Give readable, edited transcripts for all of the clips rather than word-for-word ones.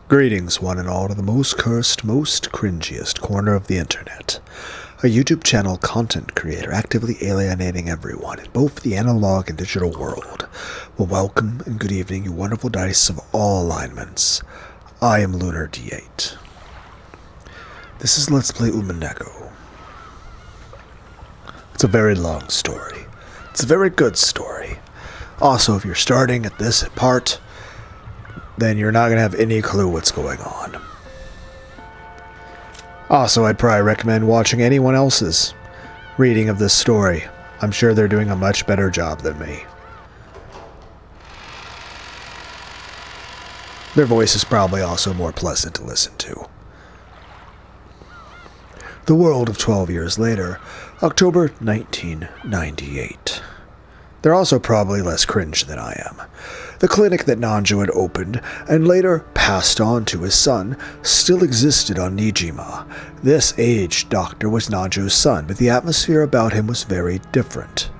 Greetings, one and all, to the most cursed, most cringiest corner of the internet. A YouTube channel content creator actively alienating everyone in both the analog and digital world. Well, welcome and good evening, you wonderful dice of all alignments. I am Lunar Dee Eight. This is Let's Play Umineko. It's a very long story. It's a very good story. Also, if you're starting at this part, then you're not going to have any clue what's going on. Also, I'd probably recommend watching anyone else's reading of this story. I'm sure they're doing a much better job than me. Their voice is probably also more pleasant to listen to. The world of 12 years later, October 1998. They're also probably less cringe than I am. The clinic that Nanjo had opened, and later passed on to his son, still existed on Nijima. This aged doctor was Nanjo's son, but the atmosphere about him was very different.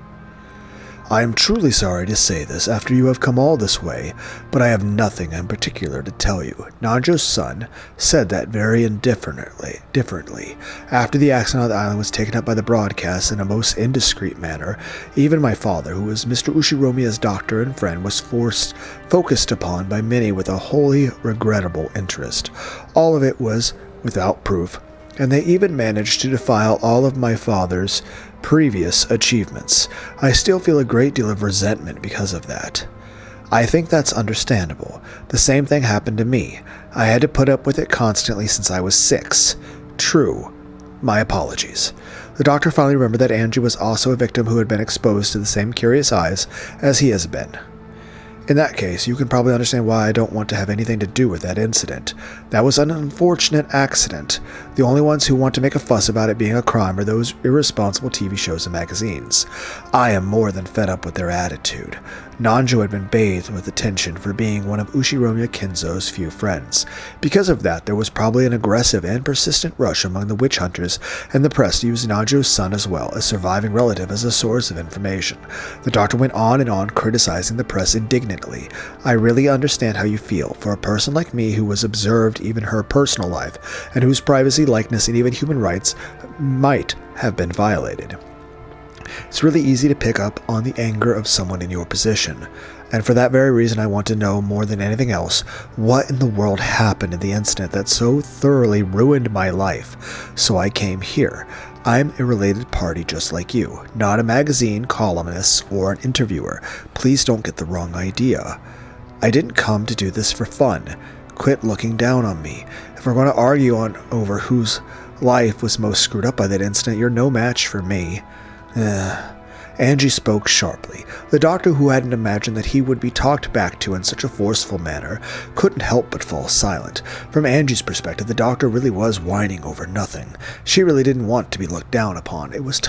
I am truly sorry to say this after you have come all this way, but I have nothing in particular to tell you. Nanjo's son said that very indifferently. After the accident on the island was taken up by the broadcast in a most indiscreet manner, even my father, who was Mr. Ushiromiya's doctor and friend, was focused upon by many with a wholly regrettable interest. All of it was without proof, and they even managed to defile all of my father's previous achievements. I still feel a great deal of resentment because of that. I think that's understandable. The same thing happened to me. I had to put up with it constantly since I was 6. True. My apologies. The doctor finally remembered that Angie was also a victim who had been exposed to the same curious eyes as he has been. In that case, you can probably understand why I don't want to have anything to do with that incident. That was an unfortunate accident. The only ones who want to make a fuss about it being a crime are those irresponsible TV shows and magazines. I am more than fed up with their attitude. Nanjo had been bathed with attention for being one of Ushiromiya Kinzo's few friends. Because of that, there was probably an aggressive and persistent rush among the witch hunters and the press to use Nanjo's son as well as surviving relative as a source of information. The doctor went on and on criticizing the press indignantly. I really understand how you feel. For a person like me who was observed even her personal life, and whose privacy, likeness, and even human rights might have been violated. It's really easy to pick up on the anger of someone in your position, and for that very reason I want to know more than anything else what in the world happened in the incident that so thoroughly ruined my life. So I came here. I'm a related party just like you, not a magazine columnist or an interviewer. Please don't get the wrong idea. I didn't come to do this for fun. Quit looking down on me. If we're going to argue over whose life was most screwed up by that incident, you're no match for me. Angie spoke sharply. The doctor, who hadn't imagined that he would be talked back to in such a forceful manner, couldn't help but fall silent. From Angie's perspective, the doctor really was whining over nothing. She really didn't want to be looked down upon. It was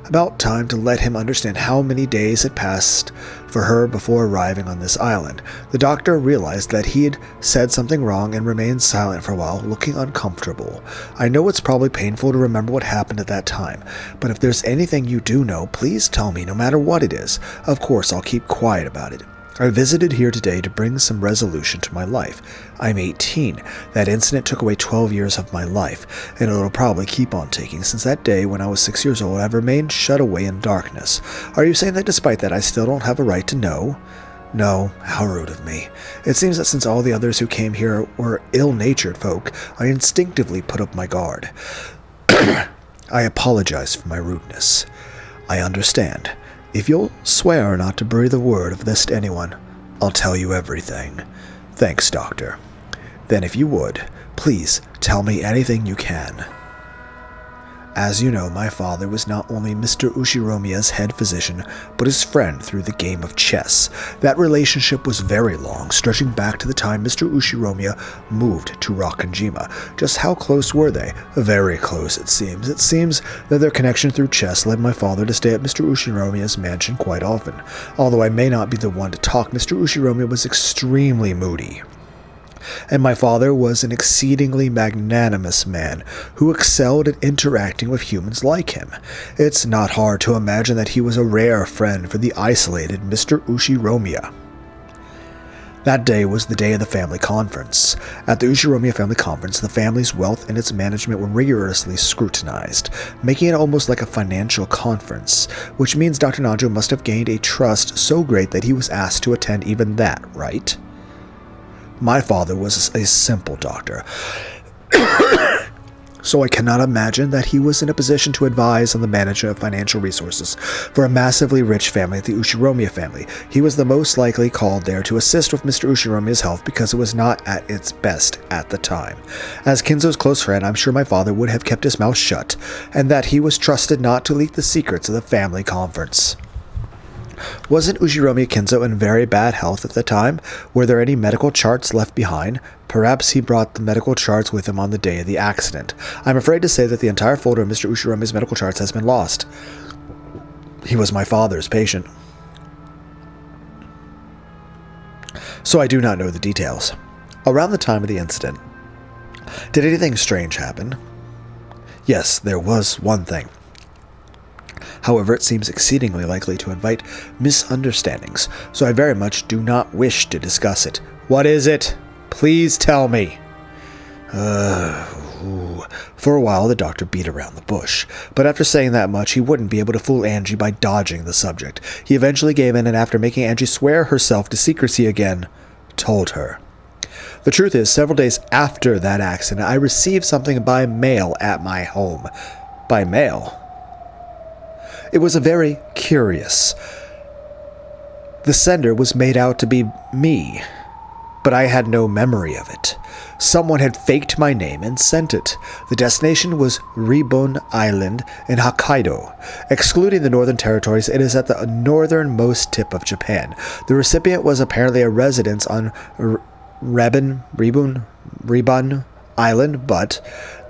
about time to let him understand how many days had passed for her before arriving on this island. The doctor realized that he had said something wrong and remained silent for a while, looking uncomfortable. I know it's probably painful to remember what happened at that time, but if there's anything you do know, please tell me, no matter what it is. Of course, I'll keep quiet about it. I visited here today to bring some resolution to my life. I'm 18. That incident took away 12 years of my life, and it'll probably keep on taking. Since that day when I was 6 years old, I've remained shut away in darkness. Are you saying that despite that I still don't have a right to know? No, how rude of me. It seems that since all the others who came here were ill-natured folk, I instinctively put up my guard. I apologize for my rudeness. I understand. If you'll swear not to breathe a word of this to anyone, I'll tell you everything. Thanks, Doctor. Then if you would, please tell me anything you can. As you know, my father was not only Mr. Ushiromiya's head physician, but his friend through the game of chess. That relationship was very long, stretching back to the time Mr. Ushiromiya moved to Rakanjima. Just how close were they? Very close, it seems. It seems that their connection through chess led my father to stay at Mr. Ushiromiya's mansion quite often. Although I may not be the one to talk, Mr. Ushiromiya was extremely moody. And my father was an exceedingly magnanimous man who excelled at interacting with humans like him. It's not hard to imagine that he was a rare friend for the isolated Mr. Ushiromiya. That day was the day of the family conference. At the Ushiromiya family conference, the family's wealth and its management were rigorously scrutinized, making it almost like a financial conference, which means Dr. Nanjo must have gained a trust so great that he was asked to attend even that, right? My father was a simple doctor, so I cannot imagine that he was in a position to advise on the management of financial resources for a massively rich family, the Ushiromiya family. He was the most likely called there to assist with Mr. Ushiromiya's health because it was not at its best at the time. As Kinzo's close friend, I'm sure my father would have kept his mouth shut, and that he was trusted not to leak the secrets of the family conference. Wasn't Ushiromiya Kinzo in very bad health at the time? Were there any medical charts left behind? Perhaps he brought the medical charts with him on the day of the accident. I'm afraid to say that the entire folder of Mr. Ushiromiya's medical charts has been lost. He was my father's patient, so I do not know the details. Around the time of the incident, did anything strange happen? Yes, there was one thing. However, it seems exceedingly likely to invite misunderstandings, so I very much do not wish to discuss it. What is it? Please tell me. For a while, the doctor beat around the bush, but after saying that much, he wouldn't be able to fool Angie by dodging the subject. He eventually gave in, and after making Angie swear herself to secrecy again, told her. The truth is, several days after that accident, I received something by mail at my home. By mail? It was a very curious. The sender was made out to be me, but I had no memory of it. Someone had faked my name and sent it. The destination was Ribun Island in Hokkaido. Excluding the northern territories, it is at the northernmost tip of Japan. The recipient was apparently a resident on Ribun Island, but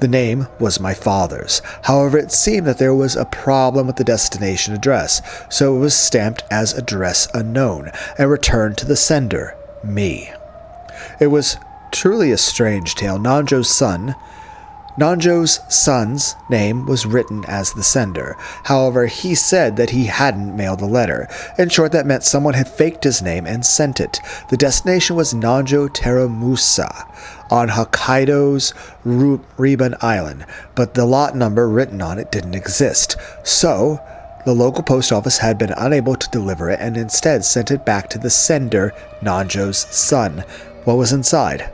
the name was my father's. However, it seemed that there was a problem with the destination address, so it was stamped as address unknown and returned to the sender, me. It was truly a strange tale. Nanjo's son's name was written as the sender. However, he said that he hadn't mailed the letter. In short, that meant someone had faked his name and sent it. The destination was Nanjo Teramusa on Hokkaido's Ribun Island, but the lot number written on it didn't exist. So, the local post office had been unable to deliver it and instead sent it back to the sender, Nanjo's son. What was inside?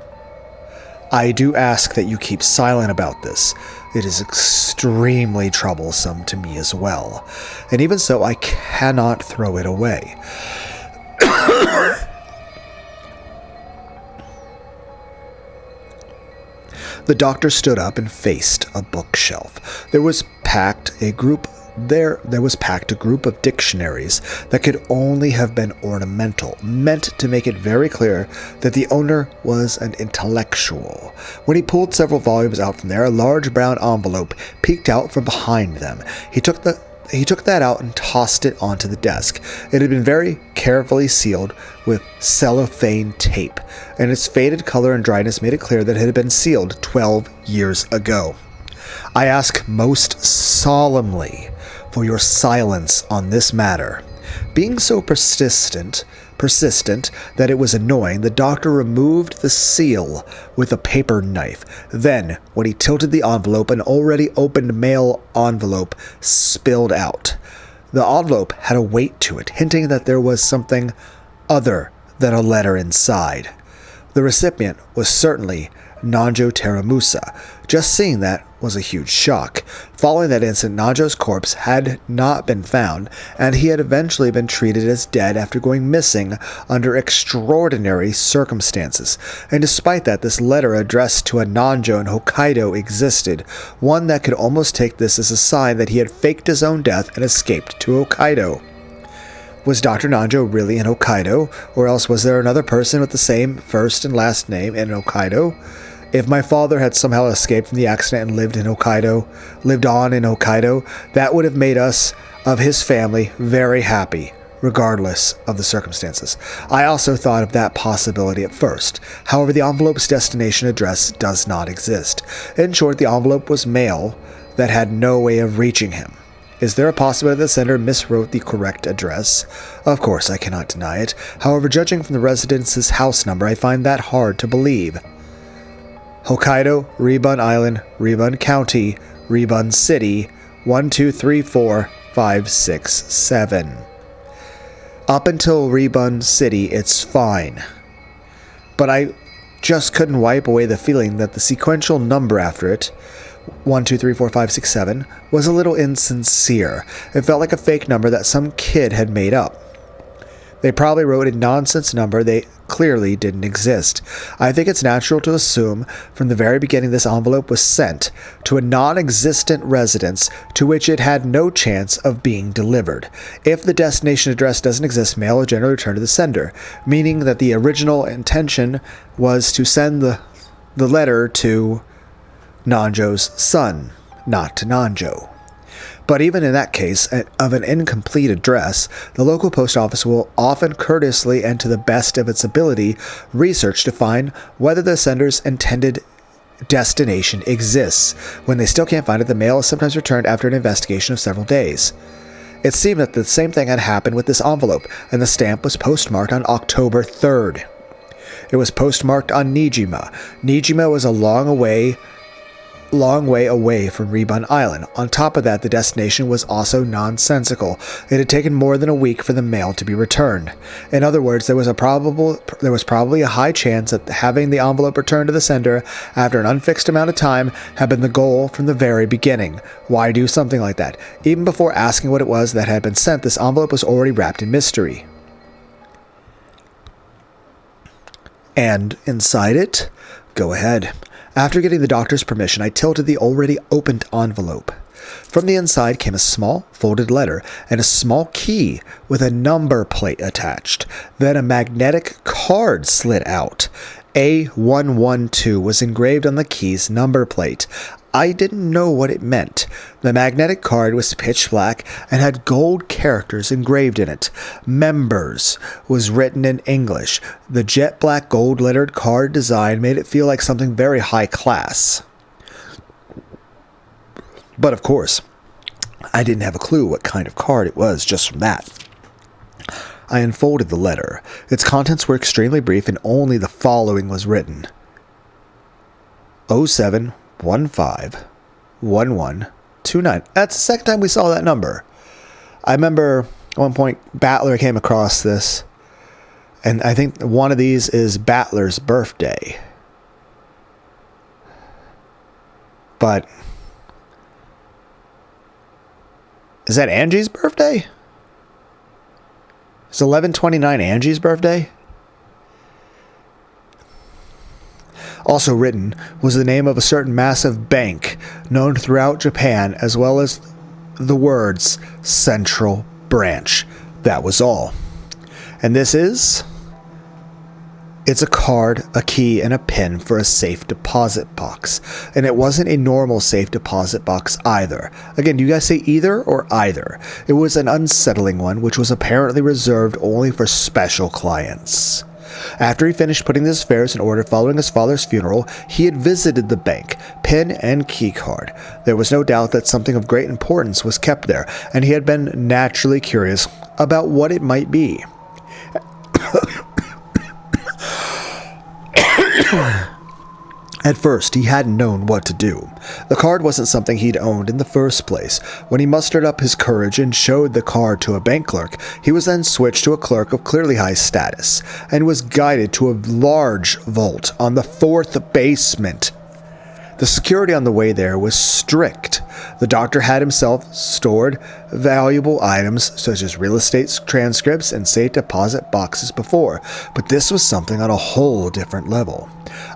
I do ask that you keep silent about this. It is extremely troublesome to me as well, and even so, I cannot throw it away. The doctor stood up and faced a bookshelf. There was packed a group of dictionaries that could only have been ornamental, meant to make it very clear that the owner was an intellectual. When he pulled several volumes out from there, a large brown envelope peeked out from behind them. He took that out and tossed it onto the desk. It had been very carefully sealed with cellophane tape, and its faded color and dryness made it clear that it had been sealed 12 years ago. I ask most solemnly for your silence on this matter. Being so persistent that it was annoying, the doctor removed the seal with a paper knife. Then, when he tilted the envelope, an already opened mail envelope spilled out. The envelope had a weight to it, hinting that there was something other than a letter inside. The recipient was certainly Nanjo Teramusa. Just seeing that was a huge shock. Following that incident, Nanjo's corpse had not been found, and he had eventually been treated as dead after going missing under extraordinary circumstances. And despite that, this letter addressed to a Nanjo in Hokkaido existed, one that could almost take this as a sign that he had faked his own death and escaped to Hokkaido. Was Dr. Nanjo really in Hokkaido, or else was there another person with the same first and last name in Hokkaido? If my father had somehow escaped from the accident and lived on in Hokkaido, that would have made us, of his family, very happy, regardless of the circumstances. I also thought of that possibility at first. However, the envelope's destination address does not exist. In short, the envelope was mail that had no way of reaching him. Is there a possibility the sender miswrote the correct address? Of course, I cannot deny it. However, judging from the resident's house number, I find that hard to believe. Hokkaido, Rebun Island, Rebun County, Rebun City, 1234567. Up until Rebun City, it's fine. But I just couldn't wipe away the feeling that the sequential number after it, 1234567, was a little insincere. It felt like a fake number that some kid had made up. They probably wrote a nonsense number they clearly didn't exist. I think it's natural to assume from the very beginning this envelope was sent to a non-existent residence to which it had no chance of being delivered. If the destination address doesn't exist, mail is generally returned to the sender, meaning that the original intention was to send the letter to Nanjo's son, not to Nanjo. But even in that case of an incomplete address, the local post office will often courteously and to the best of its ability research to find whether the sender's intended destination exists. When they still can't find it, the mail is sometimes returned after an investigation of several days. It seemed that the same thing had happened with this envelope, and the stamp was postmarked on October 3rd. It was postmarked on Nijima. Nijima was a long way away from Rebun Island. On top of that, the destination was also nonsensical. It had taken more than a week for the mail to be returned. In other words, there was probably a high chance that having the envelope returned to the sender after an unfixed amount of time had been the goal from the very beginning. Why do something like that? Even before asking what it was that had been sent, this envelope was already wrapped in mystery. And inside it? Go ahead. After getting the doctor's permission, I tilted the already opened envelope. From the inside came a small, folded letter and a small key with a number plate attached. Then a magnetic card slid out. A112 was engraved on the key's number plate. I didn't know what it meant. The magnetic card was pitch black and had gold characters engraved in it. Members was written in English. The jet black gold lettered card design made it feel like something very high class. But of course, I didn't have a clue what kind of card it was just from that. I unfolded the letter. Its contents were extremely brief and only the following was written. 07151129. That's the second time we saw that number. I remember at one point Battler came across this, and I think one of these is Battler's birthday. But is that Angie's birthday? Is 11/29 Angie's birthday? Also written was the name of a certain massive bank known throughout Japan, as well as the words Central Branch. That was all. And this is... It's a card, a key, and a pin for a safe deposit box. And it wasn't a normal safe deposit box either. Again, do you guys say either or either? It was an unsettling one, which was apparently reserved only for special clients. After he finished putting his affairs in order following his father's funeral, he had visited the bank, pin and key card. There was no doubt that something of great importance was kept there, and he had been naturally curious about what it might be. At first, he hadn't known what to do. The card wasn't something he'd owned in the first place. When he mustered up his courage and showed the card to a bank clerk, he was then switched to a clerk of clearly high status, and was guided to a large vault on the 4th basement. The security on the way there was strict. The doctor had himself stored valuable items such as real estate transcripts and safe deposit boxes before, but this was something on a whole different level.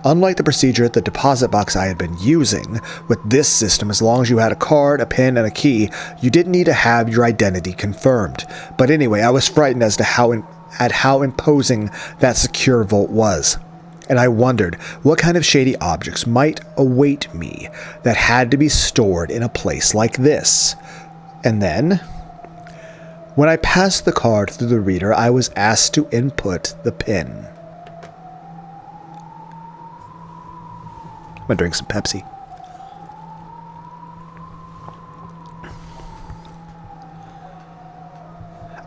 Unlike the procedure at the deposit box I had been using, with this system, as long as you had a card, a pin, and a key, you didn't need to have your identity confirmed. But anyway, I was frightened as to how imposing that secure vault was. And I wondered what kind of shady objects might await me that had to be stored in a place like this. And then, when I passed the card through the reader, I was asked to input the PIN. I'm gonna drink some Pepsi.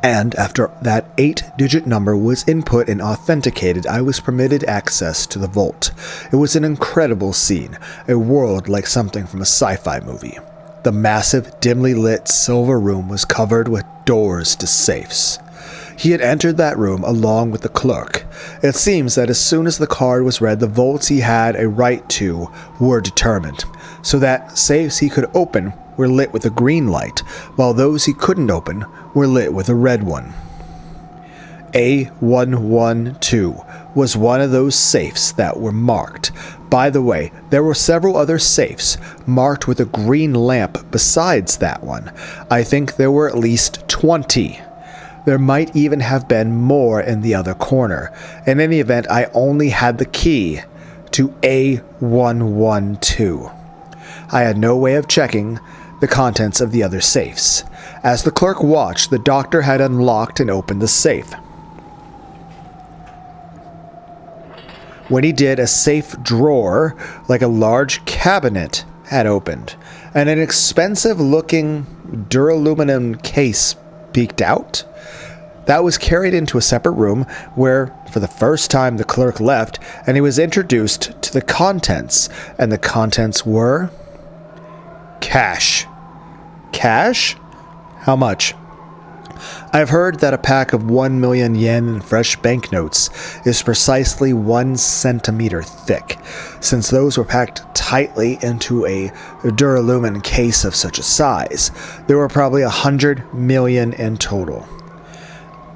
And after that 8-digit number was input and authenticated, I was permitted access to the vault. It was an incredible scene, a world like something from a sci-fi movie. The massive, dimly lit silver room was covered with doors to safes. He had entered that room along with the clerk. It seems that as soon as the card was read, the vaults he had a right to were determined, so that safes he could open were lit with a green light, while those he couldn't open were lit with a red one. A112 was one of those safes that were marked. By the way, there were several other safes marked with a green lamp besides that one. I think there were at least 20. There might even have been more in the other corner. In any event, I only had the key to A112. I had no way of checking the contents of the other safes. As the clerk watched, the doctor had unlocked and opened the safe. When he did, a safe drawer, like a large cabinet, had opened, and an expensive-looking duraluminum case peeked out. That was carried into a separate room where, for the first time, the clerk left, and he was introduced to the contents, and the contents were cash. Cash? How much? I've heard that a pack of 1 million yen in fresh banknotes is precisely 1 centimeter thick. Since those were packed tightly into a duralumin case of such a size, there were probably 100 million in total.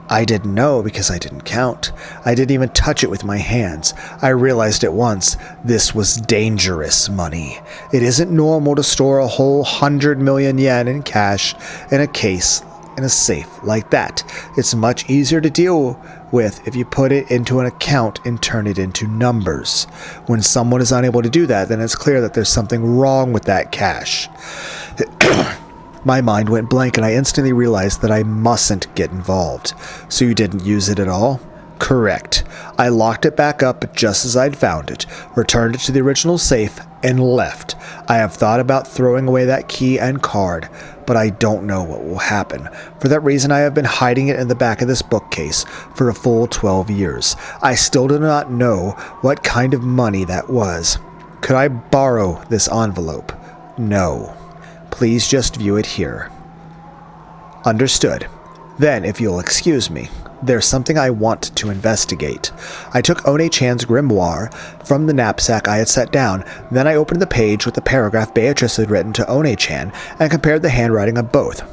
I didn't know because I didn't count. I didn't even touch it with my hands. I realized at once this was dangerous money. It isn't normal to store a whole 100 million yen in cash in a case in a safe like that. It's much easier to deal with if you put it into an account and turn it into numbers. When someone is unable to do that, then it's clear that there's something wrong with that cash. My mind went blank and I instantly realized that I mustn't get involved. So you didn't use it at all? Correct. I locked it back up just as I'd found it, returned it to the original safe, and left. I have thought about throwing away that key and card, but I don't know what will happen. For that reason, I have been hiding it in the back of this bookcase for a full 12 years. I still do not know what kind of money that was. Could I borrow this envelope? No. Please just view it here. Understood. Then, if you'll excuse me, there's something I want to investigate. I took One-chan's grimoire from the knapsack I had set down. Then I opened the page with the paragraph Beatrice had written to One-chan and compared the handwriting of both.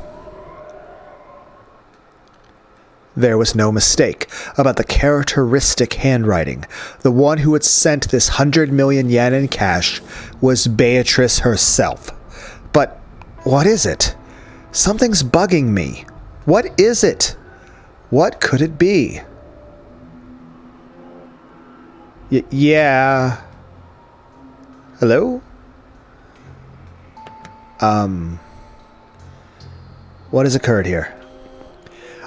There was no mistake about the characteristic handwriting. The one who had sent this 100 million yen in cash was Beatrice herself. But what is it? Something's bugging me. What is it? What could it be? Yeah. Hello? What has occurred here?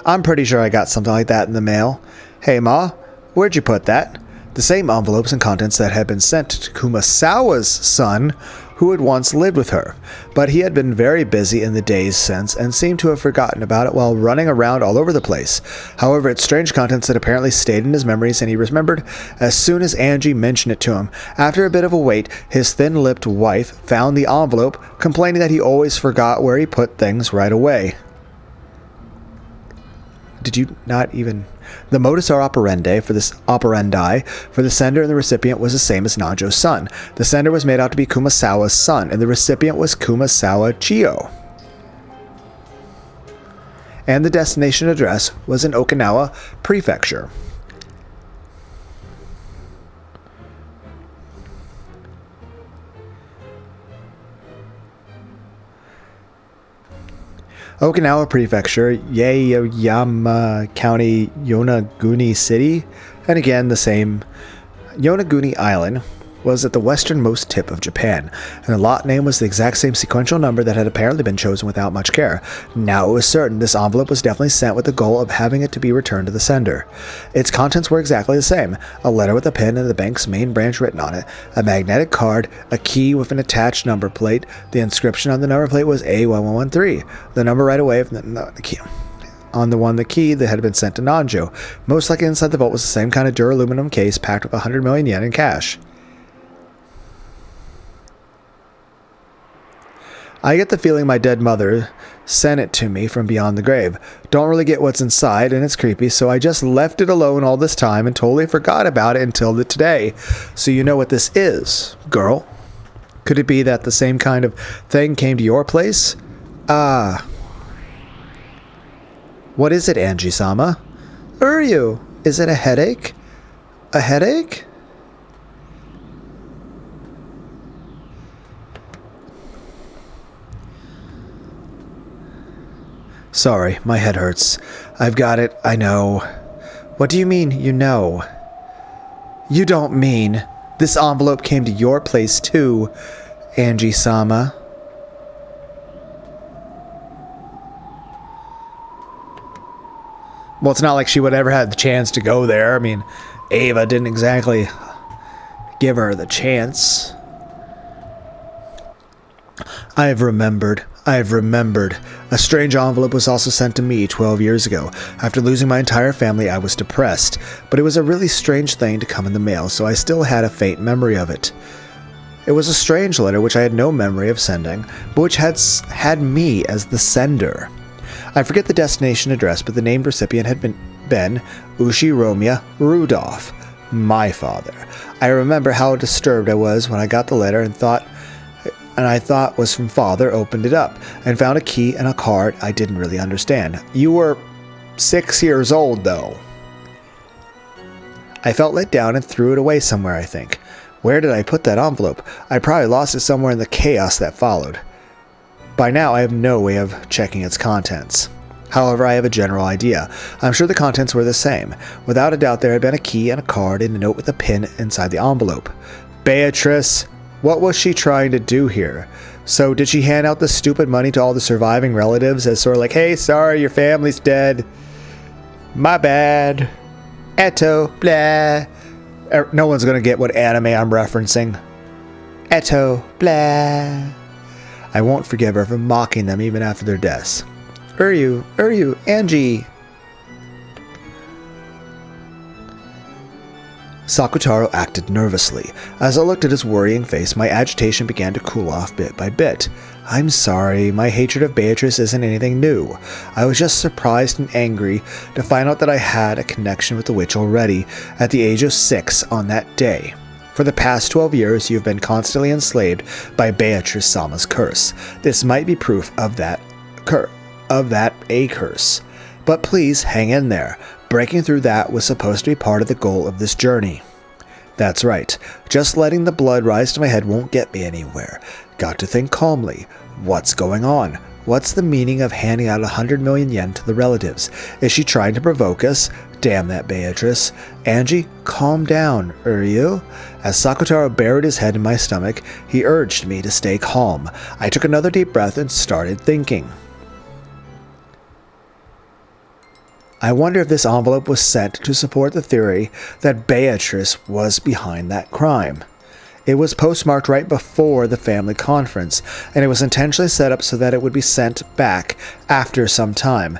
I'm pretty sure I got something like that in the mail. Hey, Ma, where'd you put that? The same envelopes and contents that had been sent to Kumasawa's son, who had once lived with her, but he had been very busy in the days since and seemed to have forgotten about it while running around all over the place. However, its strange contents had apparently stayed in his memories, and he remembered as soon as Angie mentioned it to him. After a bit of a wait, his thin-lipped wife found the envelope, complaining that he always forgot where he put things right away. Did you not even... The modus operandi for the sender and the recipient was the same as Nanjo's son. The sender was made out to be Kumasawa's son, and the recipient was Kumasawa Chiyo. And the destination address was in Okinawa Prefecture. Okinawa Prefecture, Yaeyama County, Yonaguni City, and again the same. Yonaguni Island was at the westernmost tip of Japan, and the lot name was the exact same sequential number that had apparently been chosen without much care. Now it was certain this envelope was definitely sent with the goal of having it to be returned to the sender. Its contents were exactly the same: a letter with a pin and the bank's main branch written on it, a magnetic card, a key with an attached number plate. The inscription on the number plate was A1113. The number right away from the key. on the key that had been sent to Nanjo. Most likely inside the vault was the same kind of duraluminum case packed with 100 million yen in cash. I get the feeling my dead mother sent it to me from beyond the grave. Don't really get what's inside, and it's creepy, so I just left it alone all this time and totally forgot about it until today. So you know what this is, girl? Could it be that the same kind of thing came to your place? What is it, Angie-sama? Uryu, is it a headache? A headache? Sorry, my head hurts. I've got it, I know. What do you mean, you know? You don't mean this envelope came to your place too, Angie-sama? Well, it's not like she would ever have the chance to go there. I mean, Ava didn't exactly give her the chance. I've remembered. A strange envelope was also sent to me 12 years ago. After losing my entire family, I was depressed. But it was a really strange thing to come in the mail, so I still had a faint memory of it. It was a strange letter which I had no memory of sending, but which had me as the sender. I forget the destination address, but the named recipient had been Ushiromiya Rudolph, my father. I remember how disturbed I was when I got the letter and I thought was from father, opened it up, and found a key and a card I didn't really understand. You were 6 years old, though. I felt let down and threw it away somewhere, I think. Where did I put that envelope? I probably lost it somewhere in the chaos that followed. By now, I have no way of checking its contents. However, I have a general idea. I'm sure the contents were the same. Without a doubt, there had been a key and a card and a note with a pin inside the envelope. Beatrice, what was she trying to do here? So did she hand out the stupid money to all the surviving relatives as sort of like, hey, sorry, your family's dead. My bad. Eto, blah. No one's going to get what anime I'm referencing. Eto, blah. I won't forgive her for mocking them even after their deaths. Uryu, Angie. Sakutaro acted nervously. As I looked at his worrying face, my agitation began to cool off bit by bit. I'm sorry, my hatred of Beatrice isn't anything new. I was just surprised and angry to find out that I had a connection with the witch already, at the age of 6 on that day. For the past 12 years, you've been constantly enslaved by Beatrice-sama's curse. This might be proof of that a curse. But please, hang in there. Breaking through that was supposed to be part of the goal of this journey. That's right. Just letting the blood rise to my head won't get me anywhere. Got to think calmly. What's going on? What's the meaning of handing out 100 million yen to the relatives? Is she trying to provoke us? Damn that Beatrice. Angie, calm down, Uryu. As Sakutaro buried his head in my stomach, he urged me to stay calm. I took another deep breath and started thinking. I wonder if this envelope was sent to support the theory that Beatrice was behind that crime. It was postmarked right before the family conference, and it was intentionally set up so that it would be sent back after some time.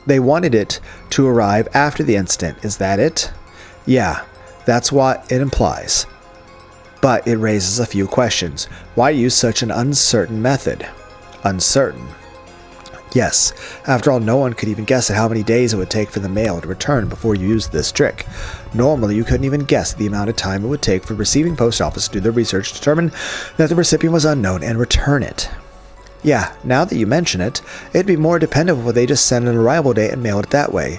They wanted it to arrive after the incident, is that it? Yeah, that's what it implies. But it raises a few questions. Why use such an uncertain method? Uncertain. Yes, after all, no one could even guess at how many days it would take for the mail to return before you used this trick. Normally, you couldn't even guess the amount of time it would take for receiving post office to do their research, determine that the recipient was unknown, and return it. Yeah, now that you mention it, it'd be more dependable if they just sent an arrival date and mailed it that way.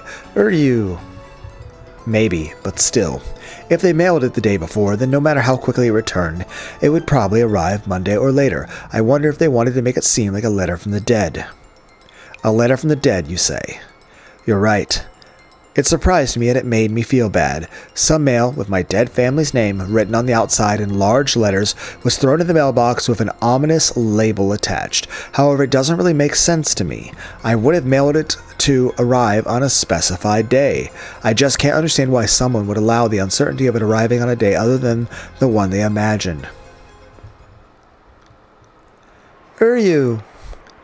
Maybe, but still. If they mailed it the day before, then no matter how quickly it returned, it would probably arrive Monday or later. I wonder if they wanted to make it seem like a letter from the dead. A letter from the dead, you say? You're right. It surprised me and it made me feel bad. Some mail with my dead family's name written on the outside in large letters was thrown in the mailbox with an ominous label attached. However, it doesn't really make sense to me. I would have mailed it to arrive on a specified day. I just can't understand why someone would allow the uncertainty of it arriving on a day other than the one they imagined. Uryu.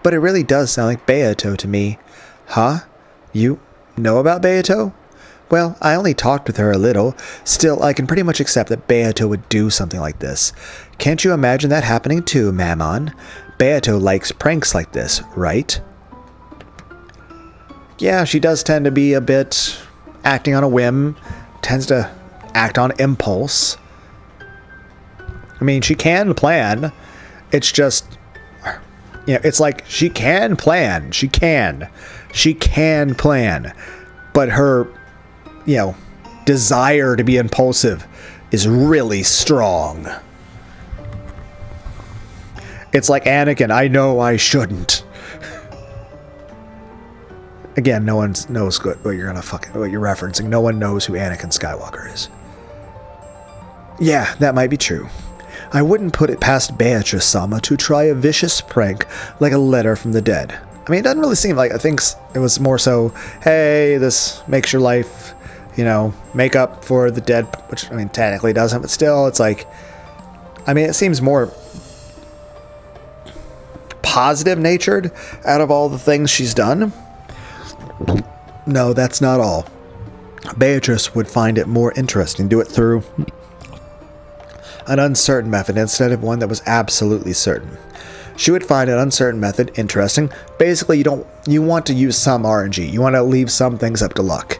But it really does sound like Beato to me. Huh? You know about Beato? Well, I only talked with her a little. Still, I can pretty much accept that Beato would do something like this. Can't you imagine that happening too, Mammon? Beato likes pranks like this, right? Yeah, she does tend to be a bit acting on a whim, tends to act on impulse. I mean, she can plan. It's just, it's like she can plan. She can plan. But her, desire to be impulsive is really strong. It's like Anakin, I know I shouldn't. Again, no one knows what you're referencing. No one knows who Anakin Skywalker is. Yeah, that might be true. I wouldn't put it past Beatrice-sama to try a vicious prank like a letter from the dead. I mean, it doesn't really seem like, I think it was more so, hey, this makes your life, make up for the dead, which, I mean, technically doesn't, but still, it's like, I mean, it seems more positive-natured out of all the things she's done. No, that's not all. Beatrice would find it more interesting to do it through an uncertain method instead of one that was absolutely certain. She would find an uncertain method interesting. Basically, you want to use some RNG. You want to leave some things up to luck.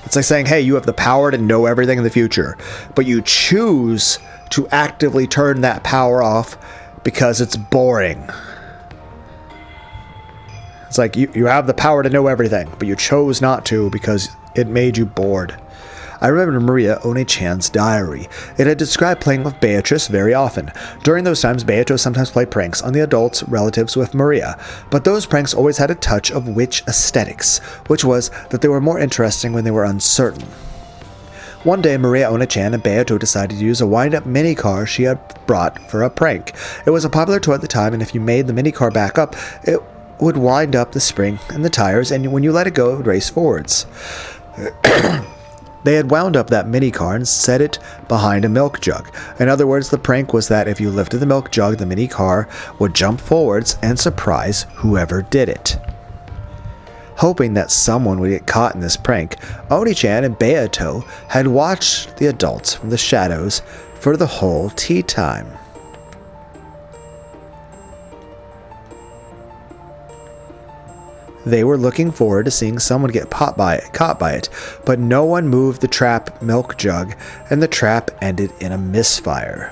It's like saying, hey, you have the power to know everything in the future, but you choose to actively turn that power off because it's boring. It's like you have the power to know everything, but you chose not to because it made you bored. I remember Maria One-chan's diary. It had described playing with Beatrice very often. During those times, Beatrice sometimes played pranks on the adults' relatives with Maria, but those pranks always had a touch of witch aesthetics, which was that they were more interesting when they were uncertain. One day, Maria One-chan and Beato decided to use a wind-up mini-car she had brought for a prank. It was a popular toy at the time, and if you made the mini-car back up, it would wind up the spring and the tires, and when you let it go, it would race forwards. They had wound up that mini-car and set it behind a milk jug. In other words, the prank was that if you lifted the milk jug, the mini-car would jump forwards and surprise whoever did it. Hoping that someone would get caught in this prank, Oni-chan and Beato had watched the adults from the shadows for the whole tea time. They were looking forward to seeing someone get caught by it, but no one moved the trap milk jug, and the trap ended in a misfire.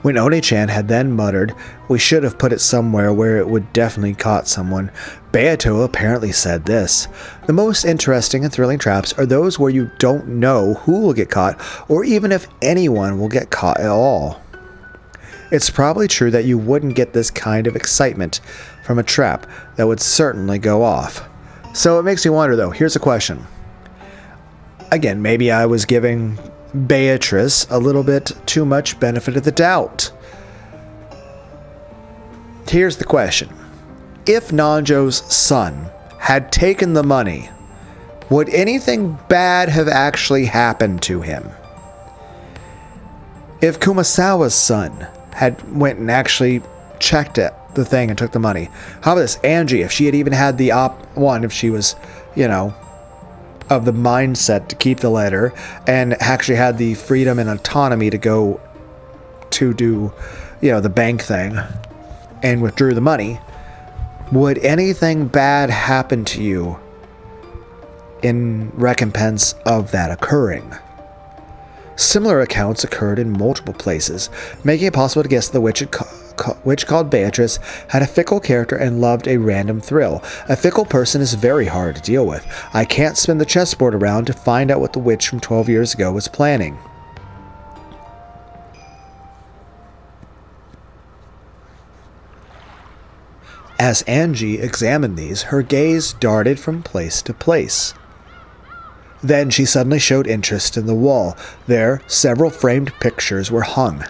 When Oni-chan had then muttered, "We should have put it somewhere where it would definitely caught someone," Beato apparently said this: "The most interesting and thrilling traps are those where you don't know who will get caught, or even if anyone will get caught at all. It's probably true that you wouldn't get this kind of excitement from a trap that would certainly go off." So it makes me wonder, though, here's a question. Again, maybe I was giving Beatrice a little bit too much benefit of the doubt. Here's the question. If Nanjo's son had taken the money, would anything bad have actually happened to him? If Kumasawa's son had went and actually checked it, the thing, and took the money, how about this, Angie, if she had even had the if she was, of the mindset to keep the letter and actually had the freedom and autonomy to go to do, the bank thing and withdrew the money, would anything bad happen to you in recompense of that occurring? Similar accounts occurred in multiple places, making it possible to guess the witch called Beatrice had a fickle character and loved a random thrill. A fickle person is very hard to deal with. I can't spin the chessboard around to find out what the witch from 12 years ago was planning. As Angie examined these, her gaze darted from place to place. Then she suddenly showed interest in the wall. There, several framed pictures were hung.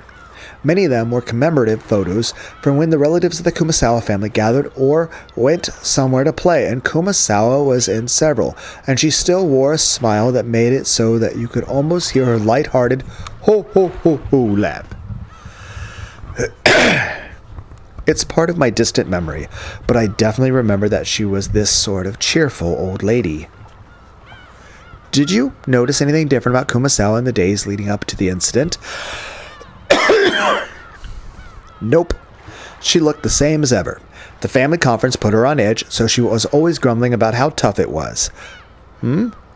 Many of them were commemorative photos from when the relatives of the Kumasawa family gathered or went somewhere to play, and Kumasawa was in several, and she still wore a smile that made it so that you could almost hear her light-hearted ho ho ho ho laugh. It's part of my distant memory, but I definitely remember that she was this sort of cheerful old lady. Did you notice anything different about Kumasawa in the days leading up to the incident? Nope. She looked the same as ever. The family conference put her on edge, so she was always grumbling about how tough it was.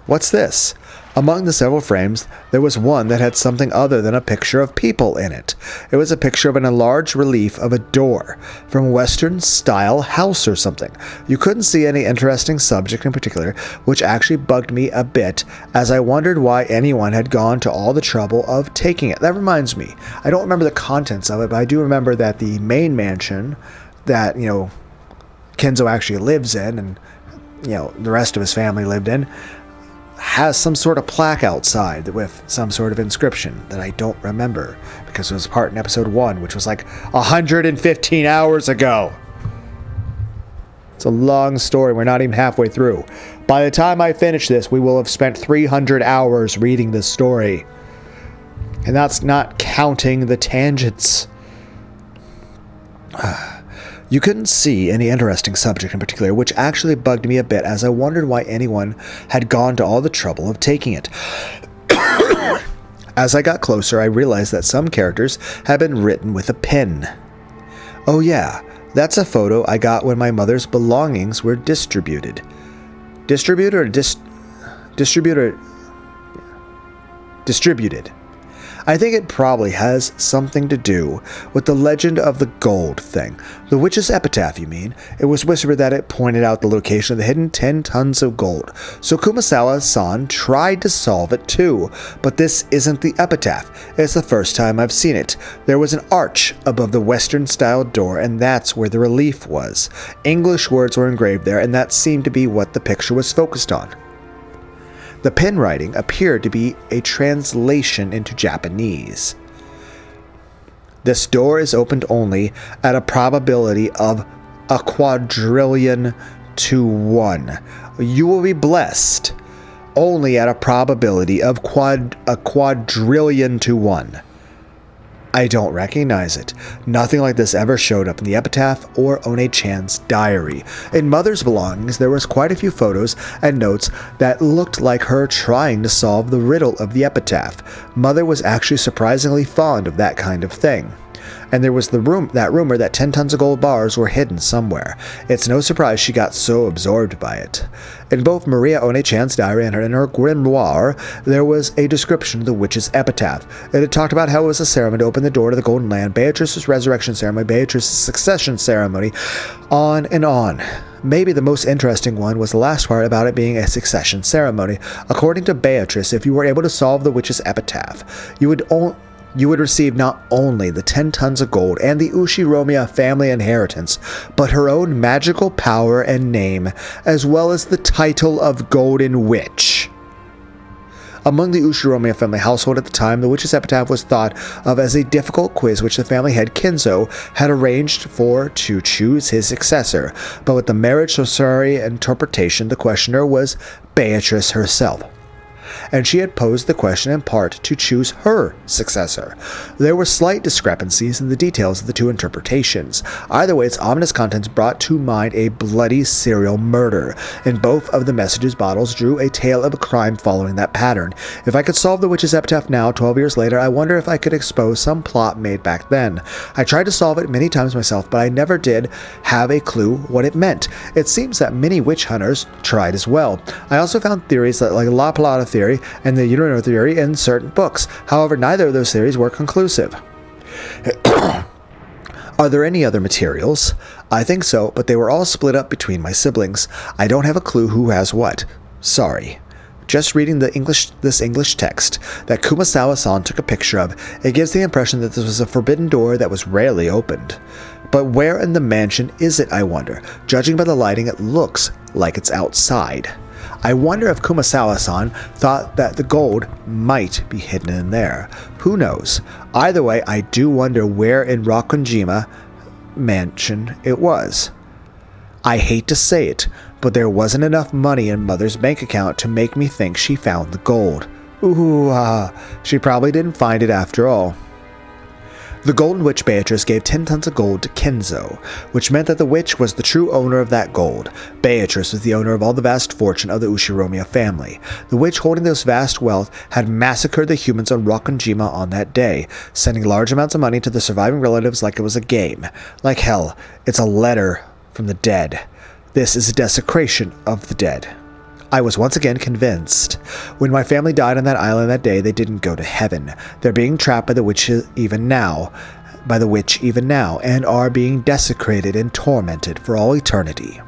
What's this? Among the several frames, there was one that had something other than a picture of people in it. It was a picture of an enlarged relief of a door, from a Western-style house or something. You couldn't see any interesting subject in particular, which actually bugged me a bit, as I wondered why anyone had gone to all the trouble of taking it. That reminds me, I don't remember the contents of it, but I do remember that the main mansion that, Kenzo actually lives in, and, the rest of his family lived in, has some sort of plaque outside with some sort of inscription that I don't remember because it was part in episode 1, which was like 115 hours ago. It's a long story. We're not even halfway through. By the time I finish this, we will have spent 300 hours reading this story. And that's not counting the tangents. You couldn't see any interesting subject in particular, which actually bugged me a bit as I wondered why anyone had gone to all the trouble of taking it. As I got closer, I realized that some characters had been written with a pen. Oh yeah, that's a photo I got when my mother's belongings were distributed. Distributed. I think it probably has something to do with the legend of the gold thing. The witch's epitaph, you mean? It was whispered that it pointed out the location of the hidden 10 tons of gold. So Kumasawa-san tried to solve it too. But this isn't the epitaph. It's the first time I've seen it. There was an arch above the Western-style door, and that's where the relief was. English words were engraved there, and that seemed to be what the picture was focused on. The pen writing appeared to be a translation into Japanese. This door is opened only at a probability of a quadrillion to 1. You will be blessed only at a probability of a quadrillion to 1. I don't recognize it. Nothing like this ever showed up in the epitaph or One-chan's diary. In Mother's belongings, there was quite a few photos and notes that looked like her trying to solve the riddle of the epitaph. Mother was actually surprisingly fond of that kind of thing. And there was that rumor that 10 tons of gold bars were hidden somewhere. It's no surprise she got so absorbed by it. In both Maria One-chan's diary and in her grimoire, there was a description of the witch's epitaph. It had talked about how it was a ceremony to open the door to the Golden Land, Beatrice's resurrection ceremony, Beatrice's succession ceremony, on and on. Maybe the most interesting one was the last part about it being a succession ceremony. According to Beatrice, if you were able to solve the witch's epitaph, you would receive not only the 10 tons of gold and the Ushiromiya family inheritance, but her own magical power and name, as well as the title of Golden Witch. Among the Ushiromiya family household at the time, the witch's epitaph was thought of as a difficult quiz which the family head Kenzo had arranged for to choose his successor, but with the marriage sorcery interpretation, the questioner was Beatrice herself, and she had posed the question in part to choose her successor. There were slight discrepancies in the details of the two interpretations. Either way, its ominous contents brought to mind a bloody serial murder, and both of the messages bottles drew a tale of a crime following that pattern. If I could solve the witch's epitaph now, 12 years later, I wonder if I could expose some plot made back then. I tried to solve it many times myself, but I never did have a clue what it meant. It seems that many witch hunters tried as well. I also found theories that, like La Plata theory and the umineko theory, in certain books. However, neither of those theories were conclusive. Are there any other materials? I think so, but they were all split up between my siblings. I don't have a clue who has what. Sorry. Just reading this English text that Kumasawa-san took a picture of, it gives the impression that this was a forbidden door that was rarely opened. But where in the mansion is it, I wonder? Judging by the lighting, it looks like it's outside. I wonder if Kumasawa-san thought that the gold might be hidden in there. Who knows? Either way, I do wonder where in Rakunjima mansion it was. I hate to say it, but there wasn't enough money in Mother's bank account to make me think she found the gold. She probably didn't find it after all. The Golden Witch Beatrice gave 10 tons of gold to Kenzo, which meant that the witch was the true owner of that gold. Beatrice was the owner of all the vast fortune of the Ushiromiya family. The witch holding this vast wealth had massacred the humans on Rakunjima on that day, sending large amounts of money to the surviving relatives like it was a game. Like hell, it's a letter from the dead. This is a desecration of the dead. I was once again convinced. When my family died on that island that day, they didn't go to heaven. They're being trapped by the witch even now, and are being desecrated and tormented for all eternity.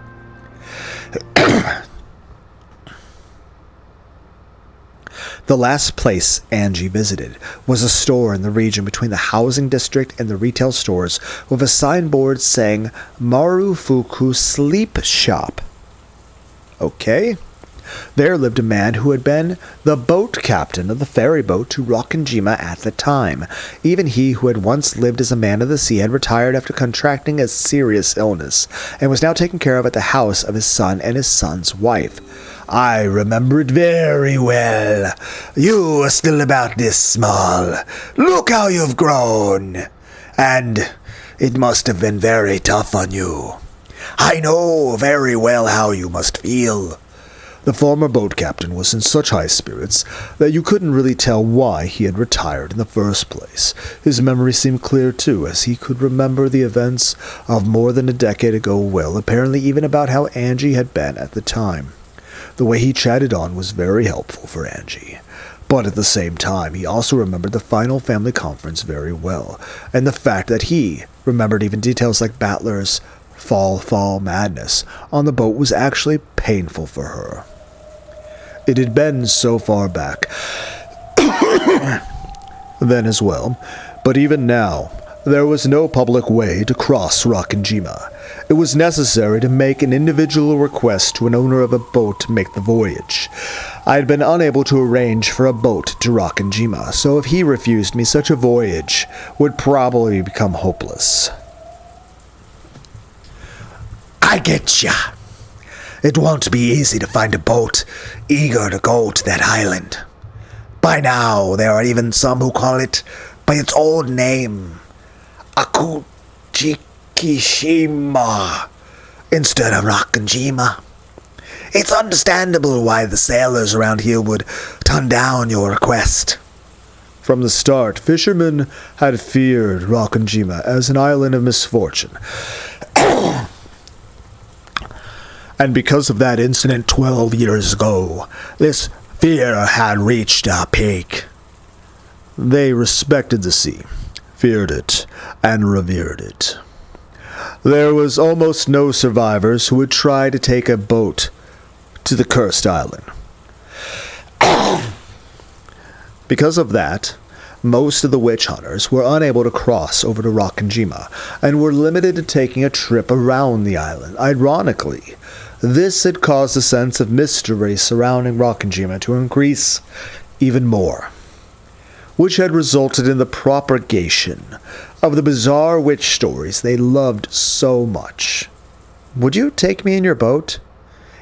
The last place Angie visited was a store in the region between the housing district and the retail stores with a signboard saying Marufuku Sleep Shop. Okay. There lived a man who had been the boat captain of the ferry boat to Rakunjima at the time. Even he, who had once lived as a man of the sea, had retired after contracting a serious illness, and was now taken care of at the house of his son and his son's wife. I remember it very well. You are still about this small. Look how you've grown. And it must have been very tough on you. I know very well how you must feel. The former boat captain was in such high spirits that you couldn't really tell why he had retired in the first place. His memory seemed clear, too, as he could remember the events of more than a decade ago well, apparently even about how Angie had been at the time. The way he chatted on was very helpful for Angie. But at the same time, he also remembered the final family conference very well, and the fact that he remembered even details like Battler's fall madness on the boat was actually painful for her. It had been so far back then as well, but even now, there was no public way to cross Rakunjima. It was necessary to make an individual request to an owner of a boat to make the voyage. I had been unable to arrange for a boat to Rakunjima, so if he refused me, such a voyage would probably become hopeless. I get ya. It won't be easy to find a boat eager to go to that island. By now, there are even some who call it by its old name, Akujikishima, instead of Rakunjima. It's understandable why the sailors around here would turn down your request. From the start, fishermen had feared Rakunjima as an island of misfortune. And because of that incident 12 years ago, this fear had reached a peak. They respected the sea, feared it, and revered it. There was almost no survivors who would try to take a boat to the cursed island. Because of that, most of the witch hunters were unable to cross over to Rakunjima and were limited to taking a trip around the island. Ironically, this had caused a sense of mystery surrounding Rakunjima to increase even more, which had resulted in the propagation of the bizarre witch stories they loved so much. Would you take me in your boat?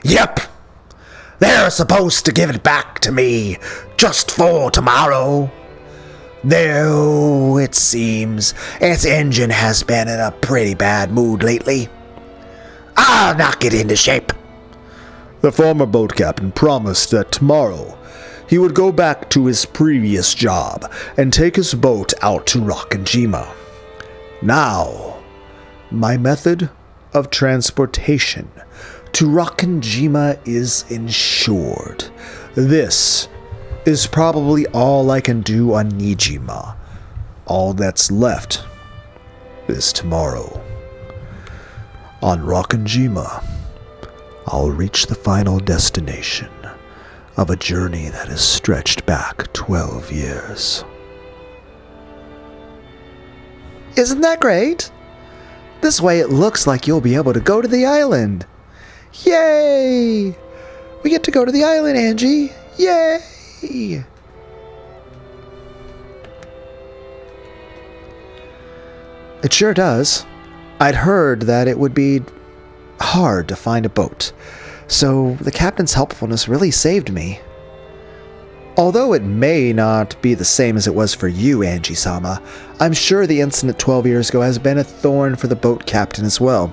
Yep! They're supposed to give it back to me just for tomorrow. Though it seems its engine has been in a pretty bad mood lately. I'll knock it into shape. The former boat captain promised that tomorrow he would go back to his previous job and take his boat out to Rakunjima. Now, my method of transportation to Rakunjima is ensured. This is probably all I can do on Nijima. All that's left is tomorrow. On Rakunjima, I'll reach the final destination of a journey that has stretched back 12 years. Isn't that great? This way it looks like you'll be able to go to the island. Yay! We get to go to the island, Angie. Yay! It sure does. I'd heard that it would be hard to find a boat, so the captain's helpfulness really saved me. Although it may not be the same as it was for you, Angie-sama, I'm sure the incident 12 years ago has been a thorn for the boat captain as well.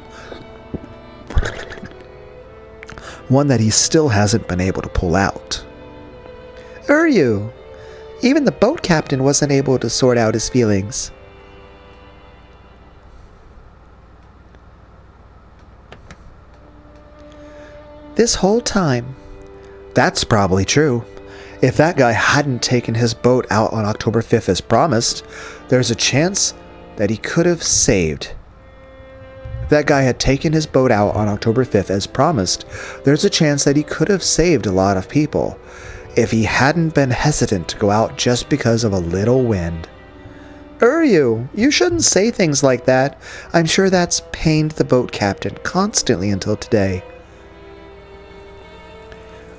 One that he still hasn't been able to pull out. Uryu! Even the boat captain wasn't able to sort out his feelings. This whole time. That's probably true. If that guy hadn't taken his boat out on October 5th as promised, there's a chance that he could have saved. If that guy had taken his boat out on October 5th as promised, there's a chance that he could have saved a lot of people if he hadn't been hesitant to go out just because of a little wind. Uryu, you shouldn't say things like that. I'm sure that's pained the boat captain constantly until today.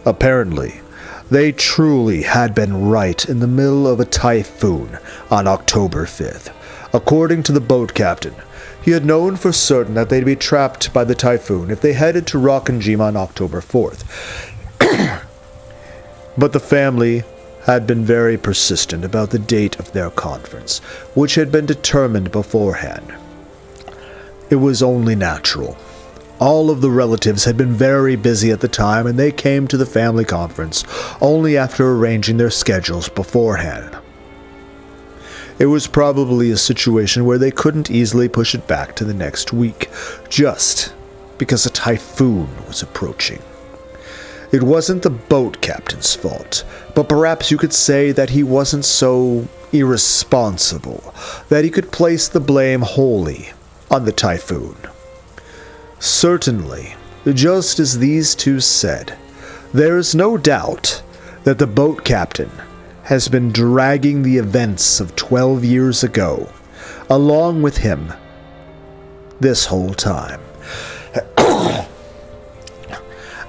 Apparently, they truly had been right in the middle of a typhoon on October 5th. According to the boat captain, he had known for certain that they'd be trapped by the typhoon if they headed to Rokkenjima on October 4th. But the family had been very persistent about the date of their conference, which had been determined beforehand. It was only natural. All of the relatives had been very busy at the time, and they came to the family conference only after arranging their schedules beforehand. It was probably a situation where they couldn't easily push it back to the next week, just because a typhoon was approaching. It wasn't the boat captain's fault, but perhaps you could say that he wasn't so irresponsible that he could place the blame wholly on the typhoon. Certainly, just as these two said, there is no doubt that the boat captain has been dragging the events of 12 years ago along with him this whole time.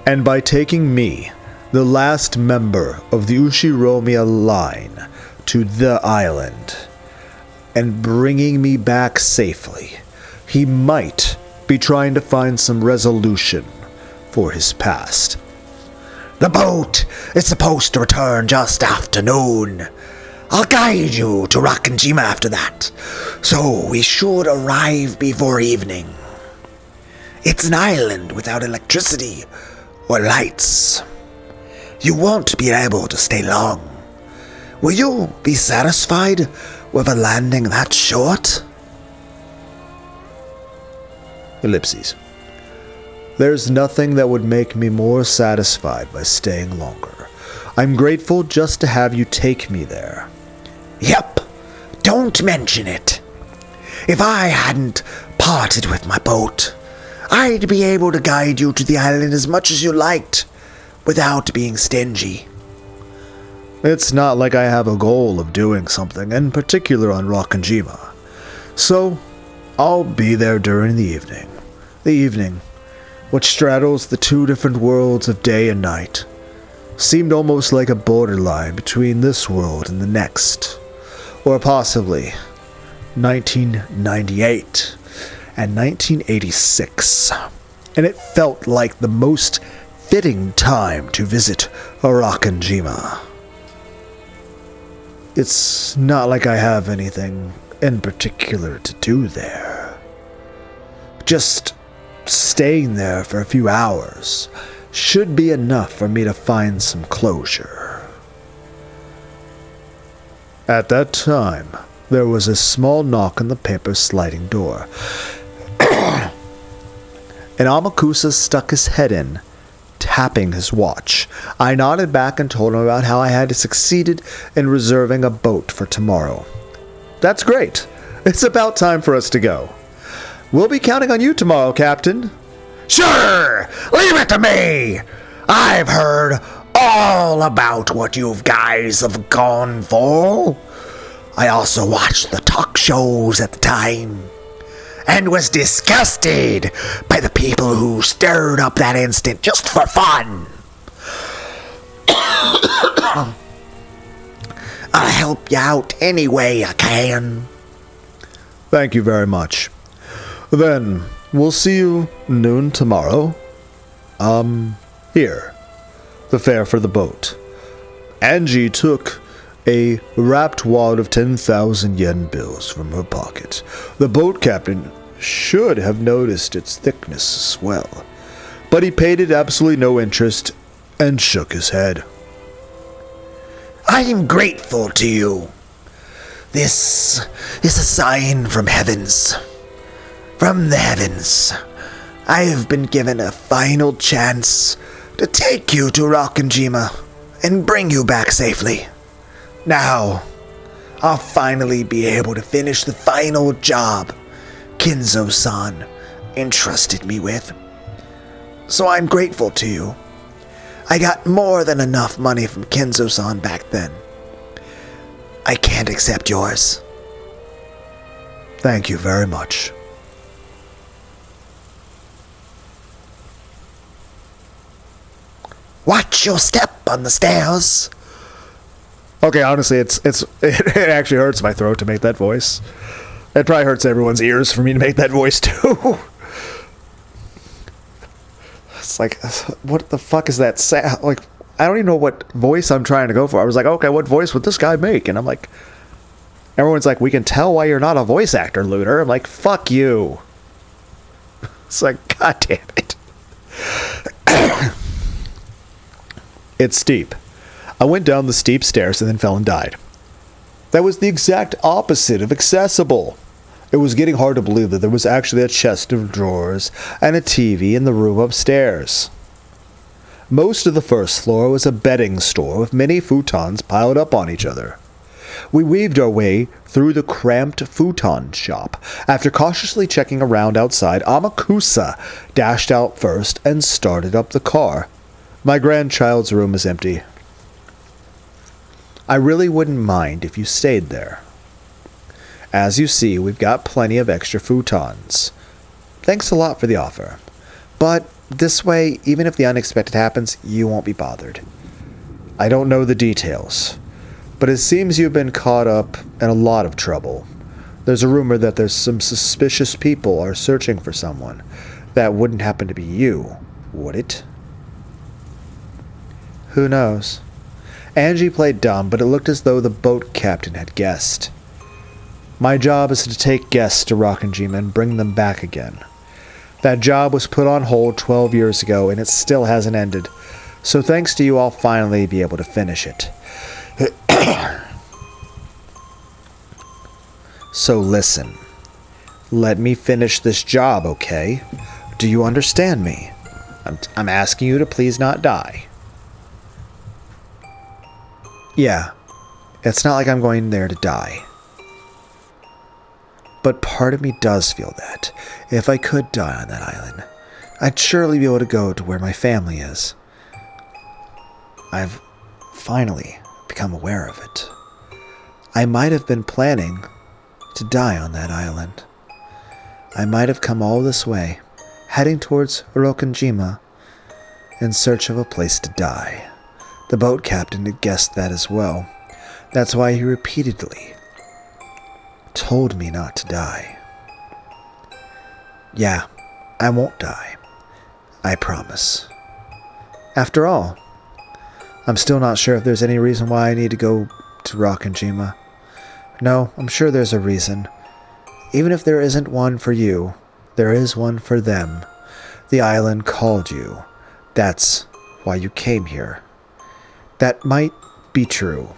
And by taking me, the last member of the Ushiromiya line, to the island, and bringing me back safely, he might be trying to find some resolution for his past. The boat is supposed to return just after noon. I'll guide you to Rokkenjima after that, so we should arrive before evening. It's an island without electricity or lights. You won't be able to stay long. Will you be satisfied with a landing that short? Ellipses. There's nothing that would make me more satisfied by staying longer. I'm grateful just to have you take me there. Yep, don't mention it. If I hadn't parted with my boat, I'd be able to guide you to the island as much as you liked, without being stingy. It's not like I have a goal of doing something in particular on Rokkenjima, so I'll be there during the evening. The evening, which straddles the two different worlds of day and night, seemed almost like a borderline between this world and the next, or possibly 1998 and 1986, and it felt like the most fitting time to visit Rokkenjima. It's not like I have anything in particular to do there. Just staying there for a few hours should be enough for me to find some closure. At that time, there was a small knock on the paper sliding door, and Amakusa stuck his head in, tapping his watch. I nodded back and told him about how I had succeeded in reserving a boat for tomorrow. That's great. It's about time for us to go. We'll be counting on you tomorrow, Captain. Sure! Leave it to me! I've heard all about what you guys have gone for. I also watched the talk shows at the time, and was disgusted by the people who stirred up that instant just for fun. I'll help you out any way I can. Thank you very much. Then, we'll see you noon tomorrow. Here. The fare for the boat. Angie took a wrapped wad of 10,000 yen bills from her pocket. The boat captain should have noticed its thickness as well, but he paid it absolutely no interest and shook his head. I am grateful to you. This is a sign from heavens. From the heavens. I have been given a final chance to take you to Rockinjima and bring you back safely. Now, I'll finally be able to finish the final job Kinzo-san entrusted me with. So I'm grateful to you. I got more than enough money from Kinzo-san back then. I can't accept yours. Thank you very much. Watch your step on the stairs. Okay, honestly, it actually hurts my throat to make that voice. It probably hurts everyone's ears for me to make that voice too. It's like, what the fuck is that sound? Like, I don't even know what voice I'm trying to go for. I was like, okay, what voice would this guy make? And I'm like, everyone's like, we can tell why you're not a voice actor, Lunar. I'm like, fuck you. It's like, god damn it. It's steep. I went down the steep stairs and then fell and died. That was the exact opposite of accessible. It was getting hard to believe that there was actually a chest of drawers and a TV in the room upstairs. Most of the first floor was a bedding store with many futons piled up on each other. We weaved our way through the cramped futon shop. After cautiously checking around outside, Amakusa dashed out first and started up the car. My grandchild's room is empty. I really wouldn't mind if you stayed there. As you see, we've got plenty of extra futons. Thanks a lot for the offer. But this way, even if the unexpected happens, you won't be bothered. I don't know the details, but it seems you've been caught up in a lot of trouble. There's a rumor that there's some suspicious people are searching for someone. That wouldn't happen to be you, would it? Who knows? Angie played dumb, but it looked as though the boat captain had guessed. My job is to take guests to Rockinjima and bring them back again. That job was put on hold 12 years ago, and it still hasn't ended. So thanks to you, I'll finally be able to finish it. So listen. Let me finish this job, okay? Do you understand me? I'm asking you to please not die. Yeah, it's not like I'm going there to die. But part of me does feel that, if I could die on that island, I'd surely be able to go to where my family is. I've finally become aware of it. I might have been planning to die on that island. I might have come all this way, heading towards Rockinjima, in search of a place to die. The boat captain had guessed that as well. That's why he repeatedly told me not to die. Yeah, I won't die. I promise. After all, I'm still not sure if there's any reason why I need to go to Rockinjima. No, I'm sure there's a reason. Even if there isn't one for you, there is one for them. The island called you. That's why you came here. That might be true.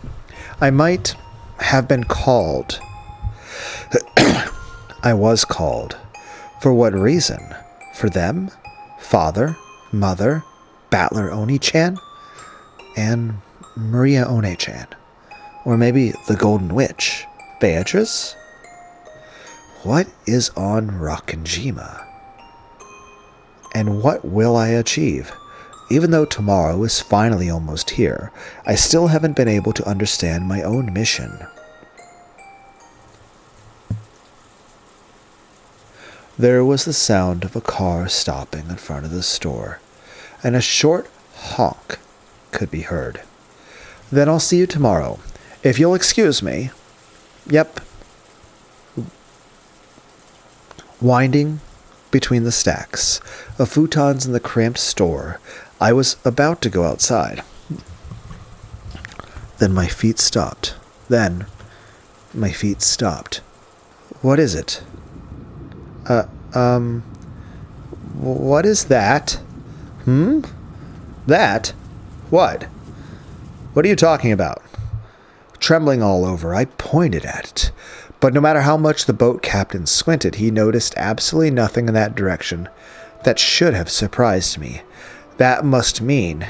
I might have been called. I was called. For what reason? For them? Father? Mother? Battler Oni-chan? And Maria One-chan? Or maybe the Golden Witch? Beatrice? What is on Rockinjima? And what will I achieve? Even though tomorrow is finally almost here, I still haven't been able to understand my own mission. There was the sound of a car stopping in front of the store, and a short honk could be heard. Then I'll see you tomorrow. If you'll excuse me. Yep. Winding between the stacks of futons in the cramped store, I was about to go outside. Then my feet stopped. What is it? What is that? That? What? What are you talking about? Trembling all over, I pointed at it. But no matter how much the boat captain squinted, he noticed absolutely nothing in that direction. That should have surprised me. That must mean...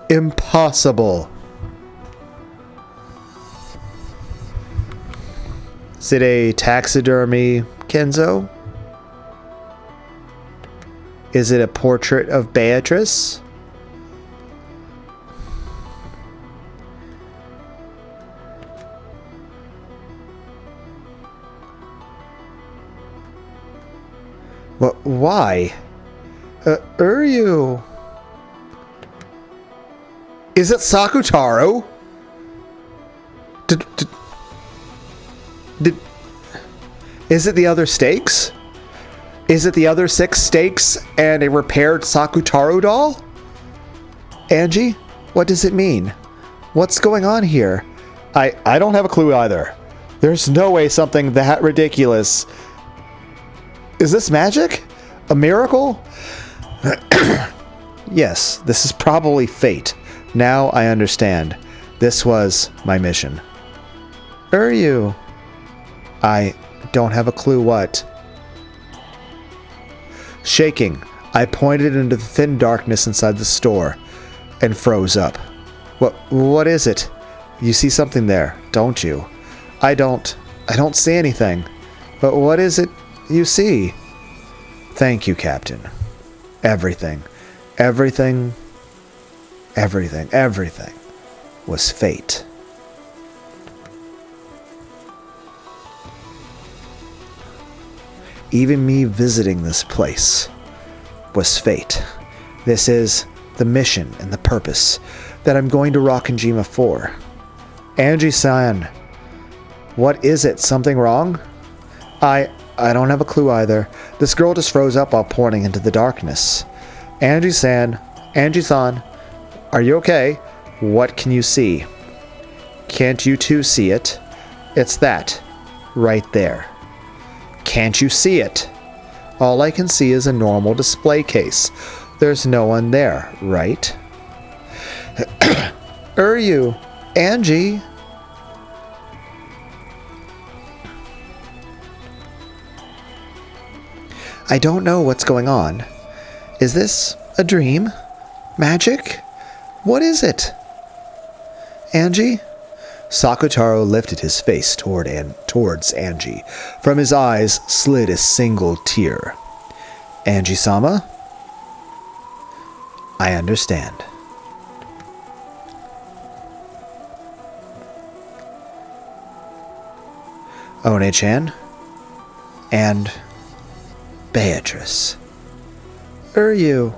Impossible. Is it a taxidermy, Kenzo? Is it a portrait of Beatrice? What? Why? Uryu. Is it Sakutaro? Is it the other stakes? Is it the other 6 stakes and a repaired Sakutaro doll? Angie, what does it mean? What's going on here? I don't have a clue either. There's no way something that ridiculous... Is this magic? A miracle? Yes, this is probably fate. Now I understand. This was my mission. Uryu. I don't have a clue what. Shaking, I pointed into the thin darkness inside the store and froze up. What is it? You see something there, don't you? I don't see anything. But what is it you see? Thank you, Captain. Everything was fate. Even me visiting this place was fate. This is the mission and the purpose that I'm going to Rockinjima for. Angie-san, what is it? Something wrong? I don't have a clue either. This girl just froze up while pointing into the darkness. Angie-san, are you okay? What can you see? Can't you two see it? It's that, right there. Can't you see it? All I can see is a normal display case. There's no one there, right? Uryu, Angie. I don't know what's going on. Is this a dream? Magic? What is it? Angie? Sakutaro lifted his face towards Angie. From his eyes slid a single tear. Angie-sama? I understand. One-chan and Beatrice. Uryu.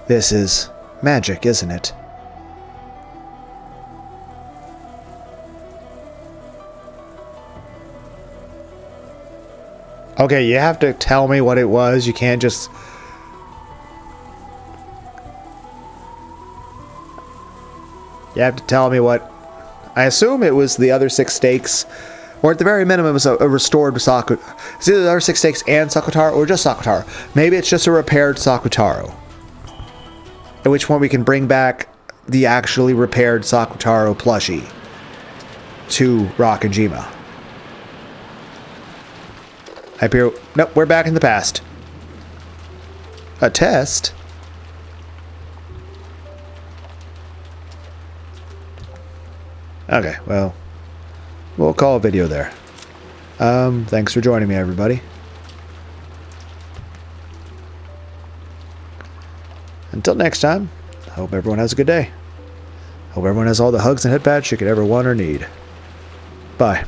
This is magic, isn't it? Okay, you have to tell me what it was. You can't just... You have to tell me what... I assume it was the other 6 stakes. Or at the very minimum, it was a restored Sakutaro. It's either the other 6 stakes and Sakutaro, or just Sakutaro. Maybe it's just a repaired Sakutaro. At which point we can bring back the actually repaired Sakutaro plushie to Rockinjima. Hyperion. Nope, we're back in the past. A test? Okay, well, we'll call a video there. Thanks for joining me, everybody. Until next time, I hope everyone has a good day. Hope everyone has all the hugs and head pats you could ever want or need. Bye.